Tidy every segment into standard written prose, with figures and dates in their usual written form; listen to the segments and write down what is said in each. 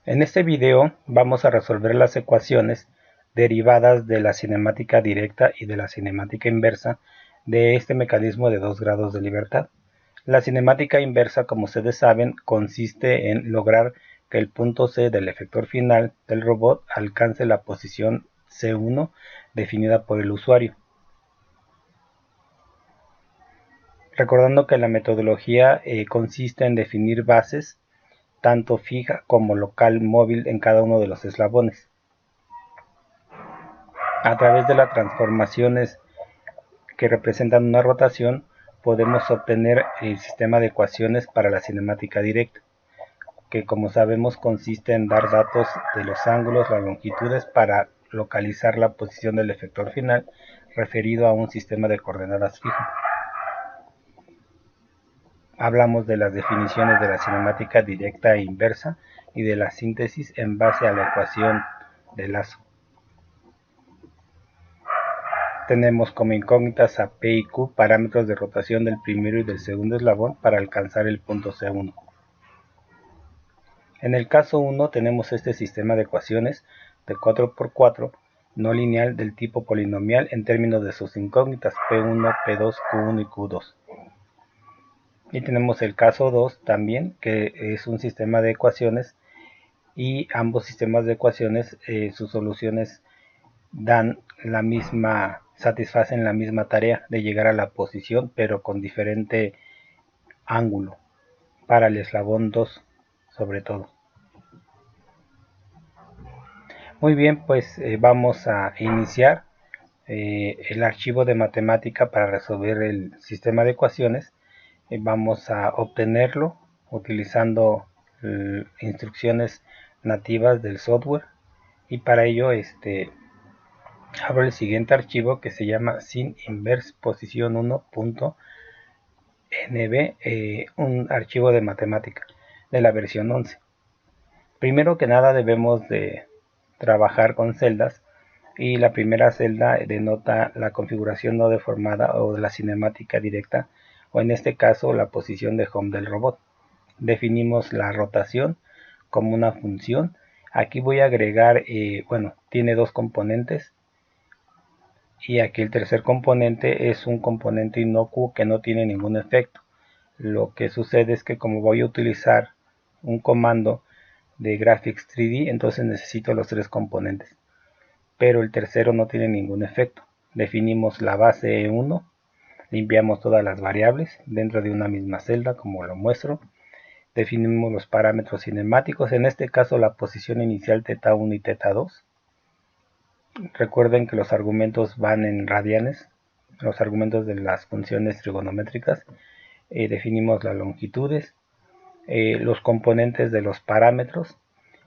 En este video vamos a resolver las ecuaciones derivadas de la cinemática directa y de la cinemática inversa de este mecanismo de 2 grados de libertad. La cinemática inversa, como ustedes saben, consiste en lograr que el punto C del efector final del robot alcance la posición C1 definida por el usuario. Recordando que la metodología consiste en definir bases tanto fija como local móvil en cada uno de los eslabones. A través de las transformaciones que representan una rotación, podemos obtener el sistema de ecuaciones para la cinemática directa, que como sabemos consiste en dar datos de los ángulos, las longitudes para localizar la posición del efector final referido a un sistema de coordenadas fijo. Hablamos de las definiciones de la cinemática directa e inversa y de la síntesis en base a la ecuación de lazo. Tenemos como incógnitas a P y Q, parámetros de rotación del primero y del segundo eslabón para alcanzar el punto C1. En el caso 1 tenemos este sistema de ecuaciones de 4×4 no lineal del tipo polinomial en términos de sus incógnitas P1, P2, Q1 y Q2. Y tenemos el caso 2 también, que es un sistema de ecuaciones, y ambos sistemas de ecuaciones, sus soluciones satisfacen la misma tarea de llegar a la posición, pero con diferente ángulo para el eslabón 2 sobre todo. Muy bien, pues vamos a iniciar el archivo de matemática para resolver el sistema de ecuaciones. Vamos a obtenerlo utilizando instrucciones nativas del software, y para ello abro el siguiente archivo que se llama sin-inverse-position1.nb, un archivo de matemática de la versión 11. Primero que nada debemos de trabajar con celdas, y la primera celda denota la configuración no deformada o de la cinemática directa, o en este caso la posición de home del robot. Definimos la rotación como una función. Aquí voy a agregar, tiene dos componentes, y aquí el tercer componente es un componente inocuo que no tiene ningún efecto. Lo que sucede es que como voy a utilizar un comando de Graphics 3D, entonces necesito los tres componentes, pero el tercero no tiene ningún efecto. Definimos la base 1, limpiamos todas las variables dentro de una misma celda como lo muestro, definimos los parámetros cinemáticos, en este caso la posición inicial θ1 y θ2. Recuerden que los argumentos van en radianes, los argumentos de las funciones trigonométricas. Definimos las longitudes, los componentes de los parámetros,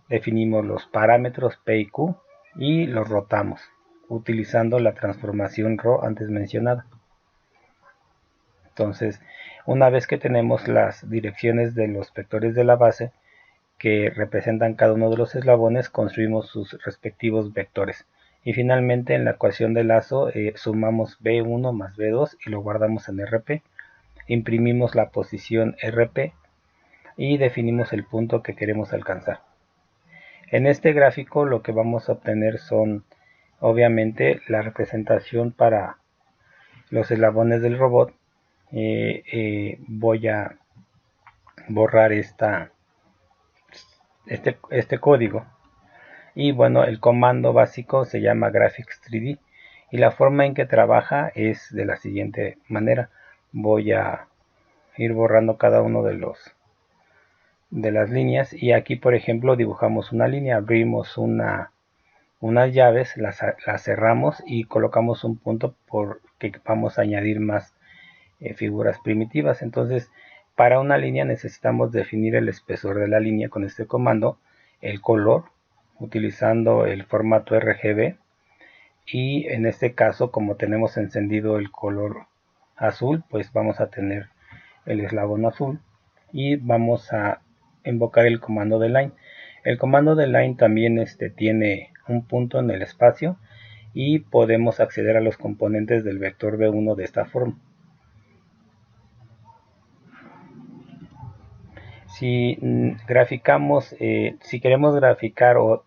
definimos los parámetros P y Q y los rotamos utilizando la transformación ρ antes mencionada. Entonces, una vez que tenemos las direcciones de los vectores de la base que representan cada uno de los eslabones, construimos sus respectivos vectores. Y finalmente en la ecuación de lazo sumamos B1 más B2 y lo guardamos en RP. Imprimimos la posición RP y definimos el punto que queremos alcanzar. En este gráfico lo que vamos a obtener son obviamente la representación para los eslabones del robot. Voy a borrar este código. Y bueno, el comando básico se llama Graphics 3D y la forma en que trabaja es de la siguiente manera. Voy a ir borrando cada uno de las líneas, y aquí por ejemplo dibujamos una línea, abrimos unas llaves, las cerramos y colocamos un punto porque vamos a añadir más figuras primitivas. Entonces para una línea necesitamos definir el espesor de la línea con este comando, el color utilizando el formato RGB, y en este caso como tenemos encendido el color azul, pues vamos a tener el eslabón azul, y vamos a invocar el comando de line. El comando de line también tiene un punto en el espacio, y podemos acceder a los componentes del vector B1 de esta forma. Si graficamos, si queremos graficar o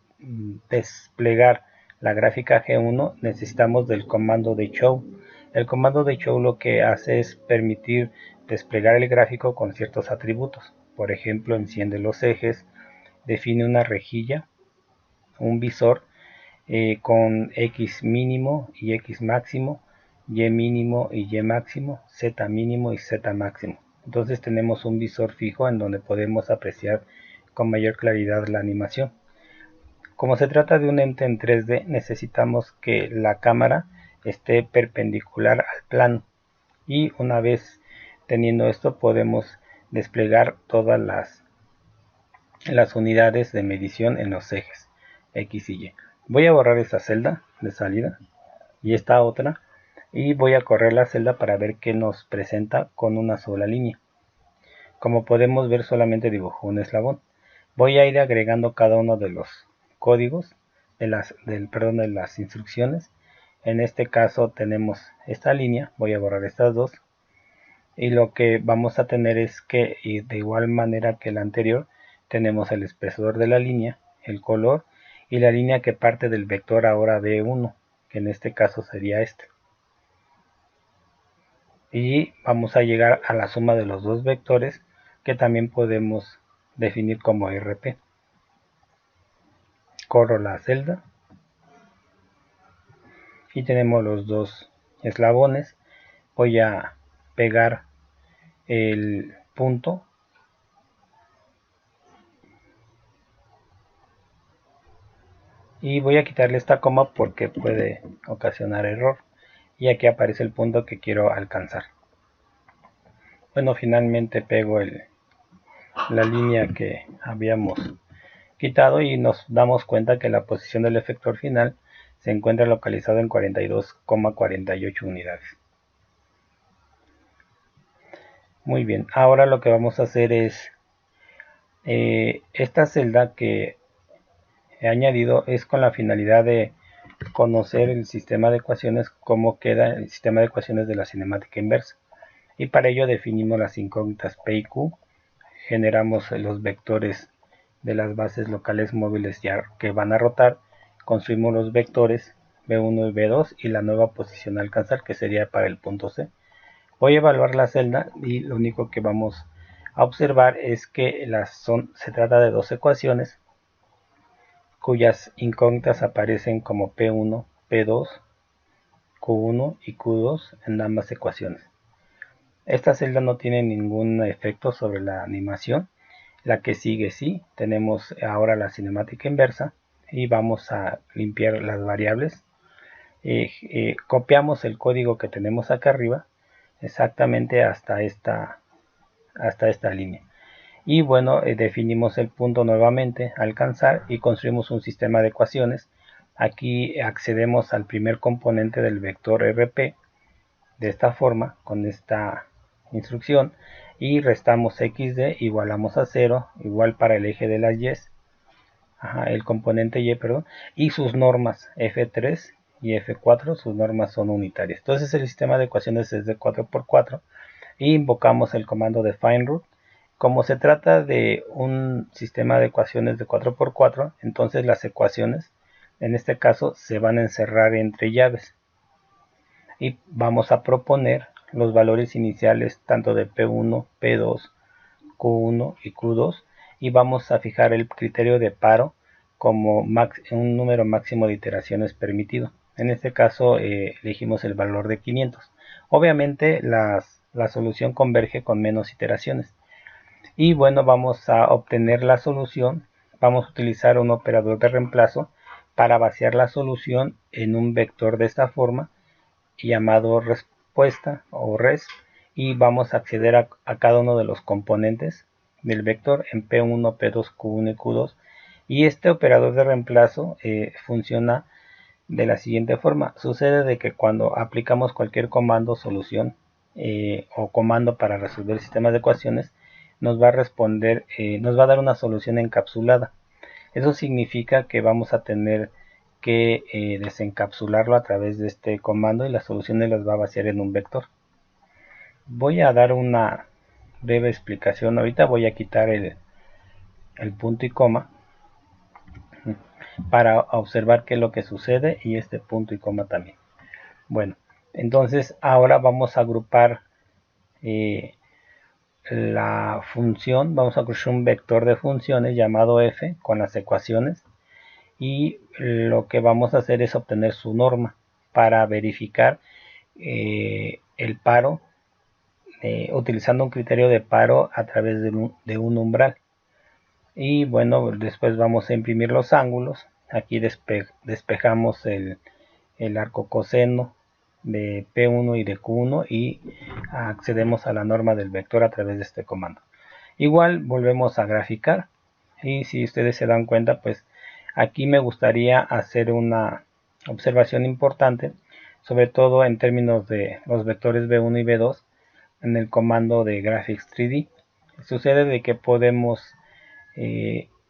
desplegar la gráfica G1, necesitamos del comando de show. El comando de show lo que hace es permitir desplegar el gráfico con ciertos atributos. Por ejemplo, enciende los ejes, define una rejilla, un visor con X mínimo y X máximo, Y mínimo y Y máximo, Z mínimo y Z máximo. Entonces tenemos un visor fijo en donde podemos apreciar con mayor claridad la animación. Como se trata de un ente en 3D, necesitamos que la cámara esté perpendicular al plano, y una vez teniendo esto podemos desplegar todas las unidades de medición en los ejes X y Y. Voy a borrar esta celda de salida y esta otra, y voy a correr la celda para ver qué nos presenta con una sola línea. Como podemos ver, solamente dibujó un eslabón. Voy a ir agregando cada uno de los códigos de las instrucciones. En este caso tenemos esta línea, voy a borrar estas dos, y lo que vamos a tener es que, y de igual manera que la anterior, tenemos el espesor de la línea, el color y la línea que parte del vector ahora B1, que en este caso sería este. Y vamos a llegar a la suma de los dos vectores, que también podemos definir como RP. Corro la celda y tenemos los dos eslabones. Voy a pegar el punto y voy a quitarle esta coma porque puede ocasionar error, y aquí aparece el punto que quiero alcanzar. Bueno, finalmente pego la línea que habíamos quitado y nos damos cuenta que la posición del efector final se encuentra localizado en 42,48 unidades. Muy bien, ahora lo que vamos a hacer es esta celda que he añadido es con la finalidad de conocer el sistema de ecuaciones, cómo queda el sistema de ecuaciones de la cinemática inversa, y para ello definimos las incógnitas P y Q, generamos los vectores de las bases locales móviles ya que van a rotar, construimos los vectores B1 y B2 y la nueva posición a alcanzar, que sería para el punto C. Voy a evaluar la celda y lo único que vamos a observar es que se trata de dos ecuaciones cuyas incógnitas aparecen como P1, P2, Q1 y Q2 en ambas ecuaciones. Esta celda no tiene ningún efecto sobre la animación. La que sigue sí, tenemos ahora la cinemática inversa y vamos a limpiar las variables. Copiamos el código que tenemos acá arriba exactamente hasta esta línea. Y bueno, definimos el punto nuevamente, alcanzar, y construimos un sistema de ecuaciones. Aquí accedemos al primer componente del vector RP de esta forma, con esta instrucción, y restamos xd, igualamos a 0, igual para el eje de las y, el componente y, perdón, y sus normas f3 y f4, sus normas son unitarias. Entonces el sistema de ecuaciones es de 4×4 y invocamos el comando de FindRoot. Como se trata de un sistema de ecuaciones de 4×4, entonces las ecuaciones en este caso se van a encerrar entre llaves, y vamos a proponer los valores iniciales tanto de P1, P2, Q1 y Q2, y vamos a fijar el criterio de paro como un número máximo de iteraciones permitido. En este caso elegimos el valor de 500. Obviamente la solución converge con menos iteraciones. Y bueno, vamos a obtener la solución. Vamos a utilizar un operador de reemplazo para vaciar la solución en un vector de esta forma, llamado respuesta o res, y vamos a acceder a cada uno de los componentes del vector en P1, P2, Q1 y Q2. Y este operador de reemplazo funciona de la siguiente forma. Sucede de que cuando aplicamos cualquier comando solución o comando para resolver sistemas de ecuaciones, nos va a responder, nos va a dar una solución encapsulada. Eso significa que vamos a tener que desencapsularlo a través de este comando, y las soluciones las va a vaciar en un vector. Voy a dar una breve explicación. Ahorita voy a quitar el punto y coma para observar qué es lo que sucede, y este punto y coma también. Bueno, entonces ahora vamos a agrupar la función. Vamos a construir un vector de funciones llamado f con las ecuaciones, y lo que vamos a hacer es obtener su norma para verificar el paro, utilizando un criterio de paro a través de un umbral. Y bueno, después vamos a imprimir los ángulos. Aquí despejamos el arco coseno de P1 y de Q1 y accedemos a la norma del vector a través de este comando. Igual volvemos a graficar, y si ustedes se dan cuenta, pues aquí me gustaría hacer una observación importante, sobre todo en términos de los vectores B1 y B2 en el comando de Graphics 3D. Sucede de que podemos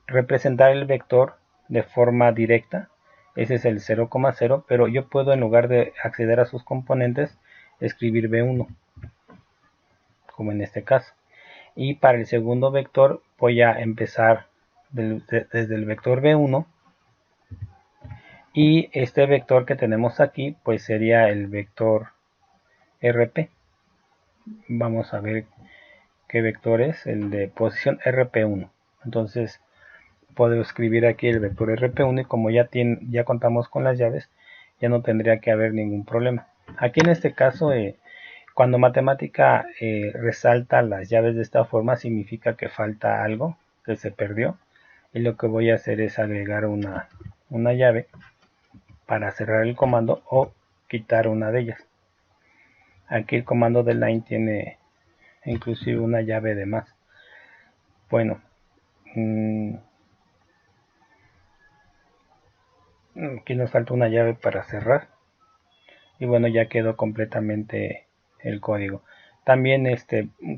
representar el vector de forma directa. Ese es el 0,0, pero yo puedo, en lugar de acceder a sus componentes, escribir B1, como en este caso. Y para el segundo vector voy a empezar desde el vector B1, y este vector que tenemos aquí pues sería el vector RP. Vamos a ver qué vector es, el de posición RP1. Entonces puedo escribir aquí el vector RP1, y como ya contamos con las llaves, ya no tendría que haber ningún problema. Aquí en este caso, cuando matemática resalta las llaves de esta forma, significa que falta algo, que se perdió, y lo que voy a hacer es agregar una llave para cerrar el comando o quitar una de ellas. Aquí el comando de line tiene inclusive una llave de más. Bueno, aquí nos falta una llave para cerrar, y bueno, ya quedó completamente el código. También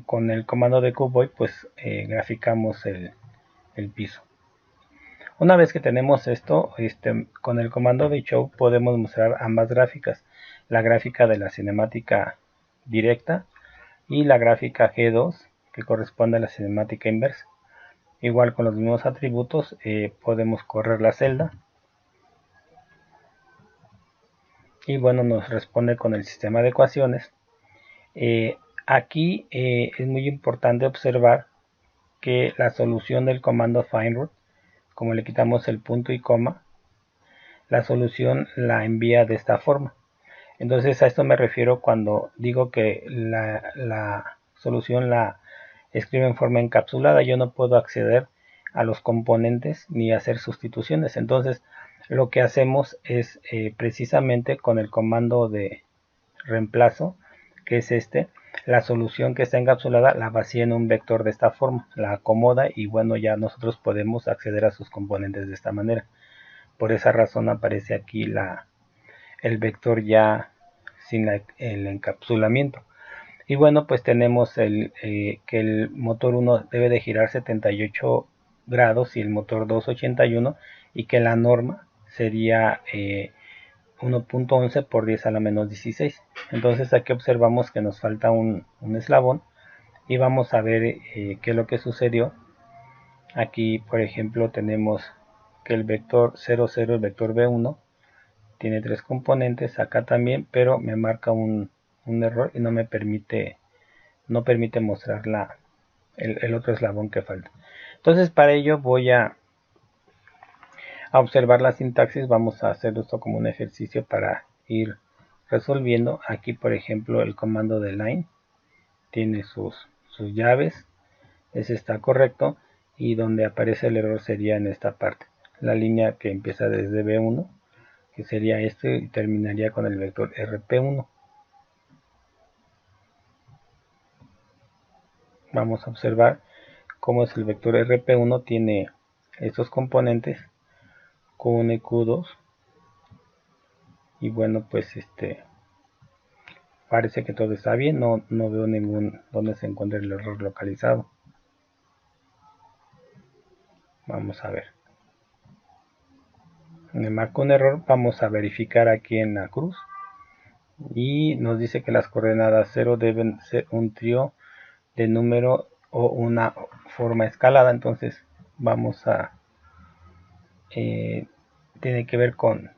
con el comando de cuboid pues graficamos el piso. Una vez que tenemos esto, con el comando de show podemos mostrar ambas gráficas, la gráfica de la cinemática directa y la gráfica G2, que corresponde a la cinemática inversa. Igual con los mismos atributos podemos correr la celda, y bueno, nos responde con el sistema de ecuaciones. Aquí es muy importante observar que la solución del comando findRoot, como le quitamos el punto y coma, la solución la envía de esta forma. Entonces a esto me refiero cuando digo que la solución la escribe en forma encapsulada. Yo no puedo acceder a los componentes ni hacer sustituciones. Entonces lo que hacemos es precisamente con el comando de reemplazo, que es la solución que está encapsulada la vacía en un vector de esta forma, la acomoda, y bueno, ya nosotros podemos acceder a sus componentes de esta manera. Por esa razón aparece aquí el vector ya sin el encapsulamiento. Y bueno, pues tenemos que el motor 1 debe de girar 78 grados y el motor 2 81, y que la norma sería 1.11 por 10 a la menos 16. Entonces aquí observamos que nos falta un eslabón, y vamos a ver qué es lo que sucedió. Aquí por ejemplo tenemos que el vector 0, 0, el vector B1 tiene 3 componentes, acá también, pero me marca un error y no permite mostrar el otro eslabón que falta. Entonces para ello voy a observar la sintaxis. Vamos a hacer esto como un ejercicio para ir resolviendo. Aquí por ejemplo el comando de line tiene sus llaves, ese está correcto, y donde aparece el error sería en esta parte, la línea que empieza desde B1, que sería y terminaría con el vector RP1. Vamos a observar cómo es el vector RP1, tiene estos componentes Q1 y Q2, y bueno, pues parece que todo está bien, no veo donde se encuentra el error localizado. Vamos a ver, me marca un error. Vamos a verificar aquí en la cruz, y nos dice que las coordenadas 0 deben ser un trío de número o una forma escalada. Entonces vamos a tiene que ver con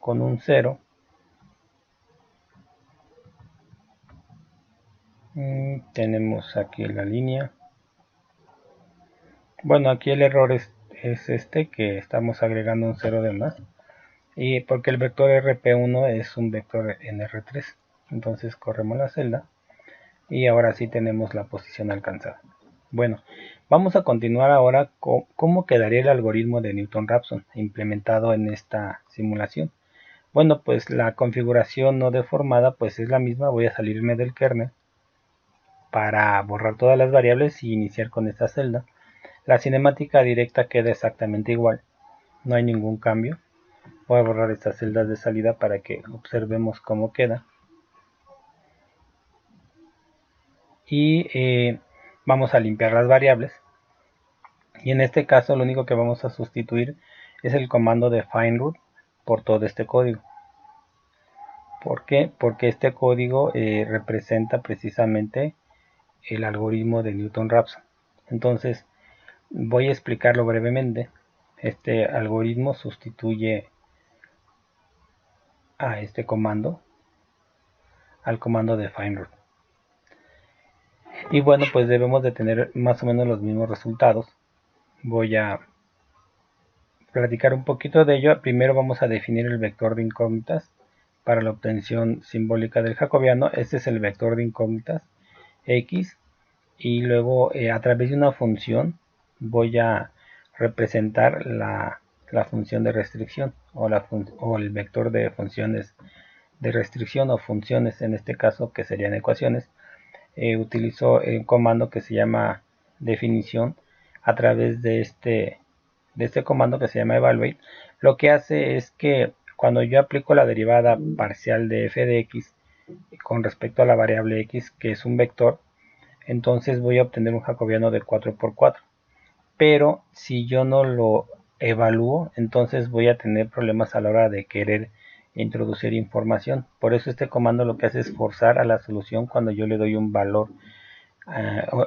un 0. Tenemos aquí la línea. Bueno, aquí el error es este, que estamos agregando un 0 de más, y porque el vector RP1 es un vector en R3. Entonces corremos la celda y ahora sí tenemos la posición alcanzada. Bueno, vamos a continuar ahora con cómo quedaría el algoritmo de Newton-Raphson implementado en esta simulación. Bueno, pues la configuración no deformada pues es la misma. Voy a salirme del kernel para borrar todas las variables y iniciar con esta celda. La cinemática directa queda exactamente igual, no hay ningún cambio. Voy a borrar estas celdas de salida para que observemos cómo queda. Y vamos a limpiar las variables. Y en este caso lo único que vamos a sustituir es el comando de findRoot por todo este código. ¿Por qué? Porque este código representa precisamente el algoritmo de Newton-Raphson. Entonces voy a explicarlo brevemente. Este algoritmo sustituye a este comando, al comando de findRoot. Y bueno, pues debemos de tener más o menos los mismos resultados. Voy a platicar un poquito de ello. Primero vamos a definir el vector de incógnitas para la obtención simbólica del jacobiano. Este es el vector de incógnitas x, y luego a través de una función voy a representar la función de restricción o el vector de funciones de restricción, o funciones en este caso que serían ecuaciones. Utilizo un comando que se llama definición a través de este comando que se llama evaluate. Lo que hace es que cuando yo aplico la derivada parcial de f de x con respecto a la variable x, que es un vector, entonces voy a obtener un jacobiano de 4×4. Pero si yo no lo evalúo, entonces voy a tener problemas a la hora de querer introducir información. Por eso este comando lo que hace es forzar a la solución cuando yo le doy un valor,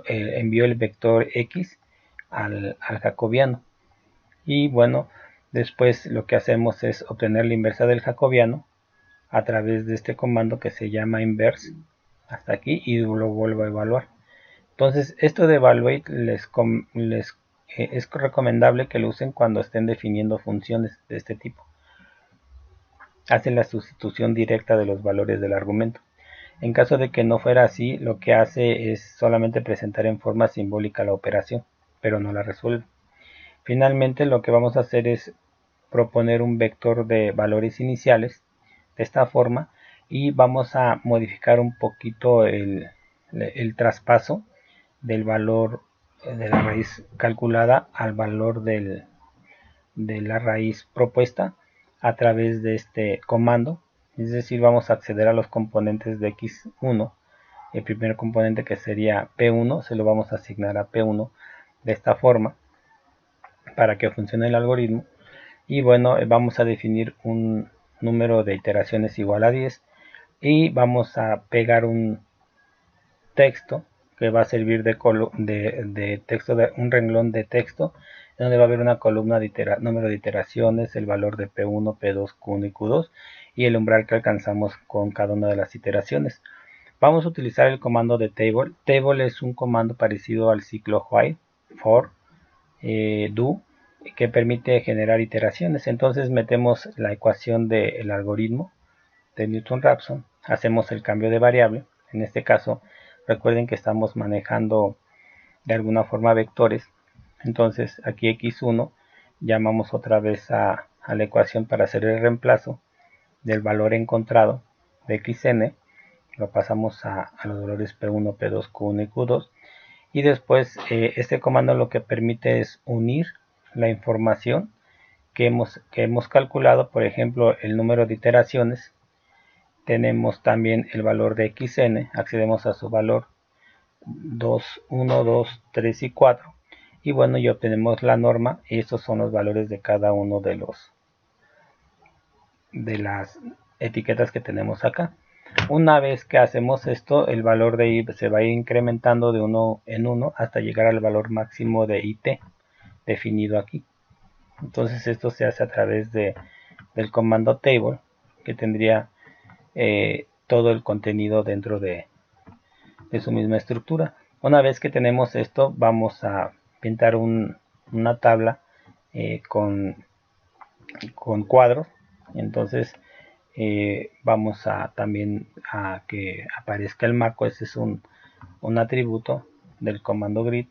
envío el vector x al jacobiano. Y bueno, después lo que hacemos es obtener la inversa del jacobiano a través de este comando que se llama inverse, hasta aquí, y lo vuelvo a evaluar. Entonces esto de evaluate es recomendable que lo usen cuando estén definiendo funciones de este tipo. Hace la sustitución directa de los valores del argumento. En caso de que no fuera así, lo que hace es solamente presentar en forma simbólica la operación, pero no la resuelve. Finalmente lo que vamos a hacer es proponer un vector de valores iniciales de esta forma, y vamos a modificar un poquito el traspaso del valor de la raíz calculada al valor de la raíz propuesta a través de este comando. Es decir, vamos a acceder a los componentes de x1. El primer componente, que sería p1, se lo vamos a asignar a p1 de esta forma para que funcione el algoritmo. Y bueno, vamos a definir un número de iteraciones igual a 10, y vamos a pegar un texto que va a servir de texto, de un renglón de texto, donde va a haber una columna de número de iteraciones, el valor de P1, P2, Q1 y Q2, y el umbral que alcanzamos con cada una de las iteraciones. Vamos a utilizar el comando de table. Table es un comando parecido al ciclo while, for, do, que permite generar iteraciones. Entonces metemos la ecuación del algoritmo de Newton-Raphson, hacemos el cambio de variable. En este caso, recuerden que estamos manejando de alguna forma vectores. Entonces aquí x1 llamamos otra vez a la ecuación para hacer el reemplazo del valor encontrado de xn. Lo pasamos a los valores p1, p2, q1 y q2. Y después este comando lo que permite es unir la información que hemos calculado. Por ejemplo, el número de iteraciones. Tenemos también el valor de xn, accedemos a su valor 2, 1, 2, 3 y 4. Y bueno, y obtenemos la norma, y estos son los valores de cada uno de las etiquetas que tenemos acá. Una vez que hacemos esto, el valor de I se va a ir incrementando de 1 en 1 hasta llegar al valor máximo de IT definido aquí. Entonces esto se hace a través del comando table, que tendría todo el contenido dentro de su misma estructura. Una vez que tenemos esto, vamos a pintar una tabla con cuadros. Entonces vamos a también a que aparezca el marco. Este es un atributo del comando grid.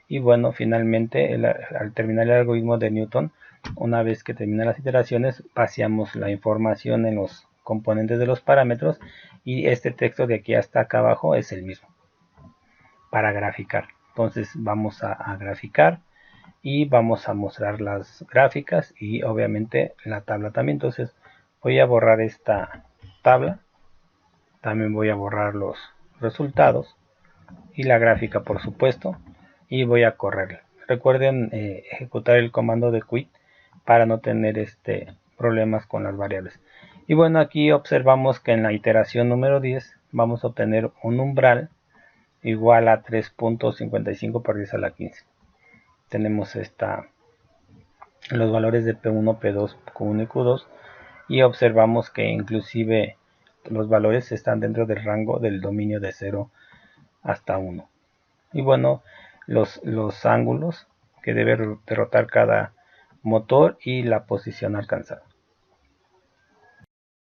Y bueno, finalmente al terminar el algoritmo de Newton, una vez que terminan las iteraciones, vaciamos la información en los componentes de los parámetros, y este texto de aquí hasta acá abajo es el mismo para graficar. Entonces vamos a graficar y vamos a mostrar las gráficas y obviamente la tabla también. Entonces voy a borrar esta tabla, también voy a borrar los resultados y la gráfica, por supuesto, y voy a correrla. Recuerden ejecutar el comando de quit para no tener problemas con las variables. Y bueno, aquí observamos que en la iteración número 10 vamos a obtener un umbral igual a 3.55 por 10 a la 15. Tenemos los valores de P1, P2, Q1 y Q2, y observamos que inclusive los valores están dentro del rango del dominio de 0 hasta 1. Y bueno, los ángulos que debe derrotar cada motor y la posición alcanzada.